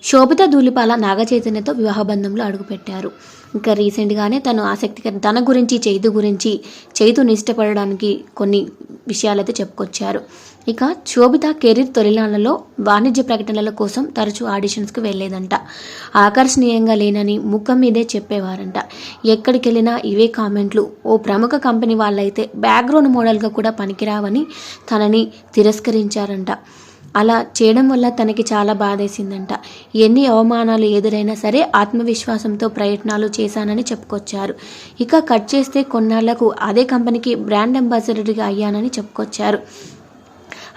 శోభిత ధూళిపాల నాగచైతన్యతో వివాహ బంధంలో అడుగుపెట్టారు. ఇంకా రీసెంట్గానే తన గురించి చైతుని ఇష్టపడడానికి కొన్ని విషయాలైతే చెప్పుకొచ్చారు. ఇక శోభిత కెరీర్ తొలినాళ్లలో వాణిజ్య ప్రకటనల కోసం తరచూ ఆడిషన్స్కి వెళ్ళేదంట. ఆకర్షణీయంగా లేనని ముఖం మీదే చెప్పేవారంట. ఎక్కడికి వెళ్ళినా ఇవే కామెంట్లు. ఓ ప్రముఖ కంపెనీ వాళ్ళైతే బ్యాక్గ్రౌండ్ మోడల్గా కూడా పనికిరావని తనని తిరస్కరించారంట. అలా చేయడం వల్ల తనకి చాలా బాధేసిందంట. ఎన్ని అవమానాలు ఎదురైనా సరే ఆత్మవిశ్వాసంతో ప్రయత్నాలు చేశానని చెప్పుకొచ్చారు. ఇక కట్ చేస్తే కొన్నాళ్లకు అదే కంపెనీకి బ్రాండ్ అంబాసిడర్గా అయ్యానని చెప్పుకొచ్చారు.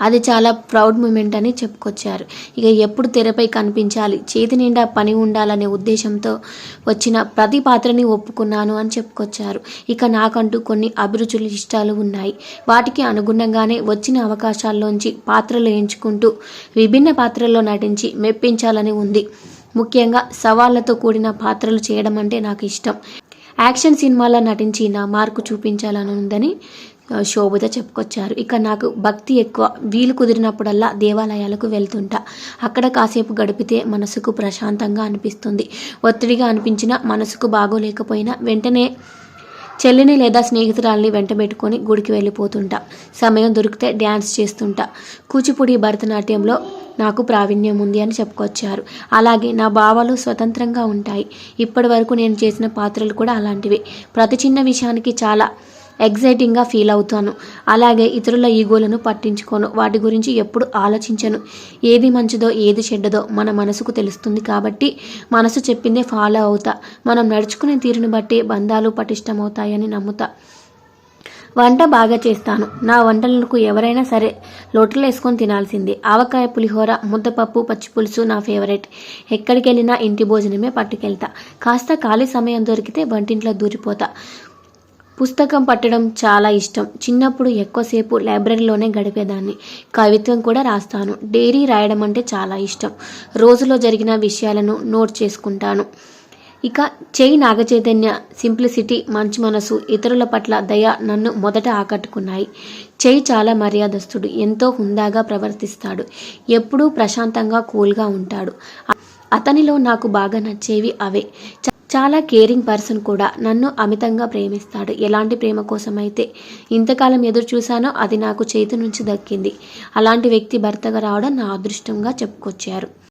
అది చాలా ప్రౌడ్ మూమెంట్ అని చెప్పుకొచ్చారు. ఇక ఎప్పుడు తెరపై కనిపించాలి, చేతి నిండా పని ఉండాలనే ఉద్దేశంతో వచ్చిన ప్రతి పాత్రని ఒప్పుకున్నాను అని చెప్పుకొచ్చారు. ఇక నాకంటూ కొన్ని అభిరుచులు ఇష్టాలు ఉన్నాయి. వాటికి అనుగుణంగానే వచ్చిన అవకాశాల్లోంచి పాత్రలు ఎంచుకుంటూ విభిన్న పాత్రల్లో నటించి మెప్పించాలని ఉంది. ముఖ్యంగా సవాళ్లతో కూడిన పాత్రలు చేయడం అంటే నాకు ఇష్టం. యాక్షన్ సినిమాల్లో నటించి నా మార్కు చూపించాలని ఉందని శోభిత చెప్పుకొచ్చారు. ఇక నాకు భక్తి ఎక్కువ. వీలు కుదిరినప్పుడల్లా దేవాలయాలకు వెళ్తుంటా. అక్కడ కాసేపు గడిపితే మనసుకు ప్రశాంతంగా అనిపిస్తుంది. ఒత్తిడిగా అనిపించినా, మనసుకు బాగోలేకపోయినా వెంటనే చెల్లిని లేదా స్నేహితురాల్ని వెంటబెట్టుకొని గుడికి వెళ్ళిపోతుంటా. సమయం దొరికితే డ్యాన్స్ చేస్తుంటా. కూచిపూడి, భరతనాట్యంలో నాకు ప్రావీణ్యం ఉంది అని చెప్పుకొచ్చారు. అలాగే నా భావాలు స్వతంత్రంగా ఉంటాయి. ఇప్పటి వరకు నేను చేసిన పాత్రలు కూడా అలాంటివే. ప్రతి చిన్న విషయానికి చాలా ఎగ్జైటింగ్గా ఫీల్ అవుతాను. అలాగే ఇతరుల ఈగోలను పట్టించుకోను. వాటి గురించి ఎప్పుడు ఆలోచించను. ఏది మంచిదో ఏది చెడ్డదో మన మనసుకు తెలుస్తుంది కాబట్టి మనసు చెప్పిందే ఫాలో అవుతా. మనం నడుచుకునే తీరుని బట్టి బంధాలు పటిష్టమవుతాయని నమ్ముతా. వంట బాగా చేస్తాను. నా వంటలకు ఎవరైనా సరే లోటలు వేసుకొని తినాల్సిందే. ఆవకాయ పులిహోర, ముద్దపప్పు, పచ్చిపులుసు నా ఫేవరెట్. ఎక్కడికి వెళ్ళినా ఇంటి భోజనమే పట్టుకెళ్తా. కాస్త ఖాళీ సమయం దొరికితే వంటింట్లో దూరిపోతా. పుస్తకం పట్టడం చాలా ఇష్టం. చిన్నప్పుడు ఎక్కువసేపు లైబ్రరీలోనే గడిపేదాన్ని. కవిత్వం కూడా రాస్తాను. డైరీ రాయడం అంటే చాలా ఇష్టం. రోజులో జరిగిన విషయాలను నోట్ చేసుకుంటాను. ఇక నాగచైతన్య సింప్లిసిటీ, మంచి మనసు, ఇతరుల పట్ల దయ నన్ను మొదట ఆకట్టుకున్నాయి. చాలా మర్యాదస్తుడు. ఎంతో హుందాగా ప్రవర్తిస్తాడు. ఎప్పుడూ ప్రశాంతంగా కూల్గా ఉంటాడు. అతనిలో నాకు బాగా నచ్చేవి అవే. చాలా కేరింగ్ పర్సన్ కూడా. నన్ను అమితంగా ప్రేమిస్తాడు. ఎలాంటి ప్రేమ కోసమైతే ఇంతకాలం ఎదురు చూశానో అది నాకు చైతు నుంచి దక్కింది. అలాంటి వ్యక్తి భర్తగా రావడం నా అదృష్టంగా చెప్పుకొచ్చారు.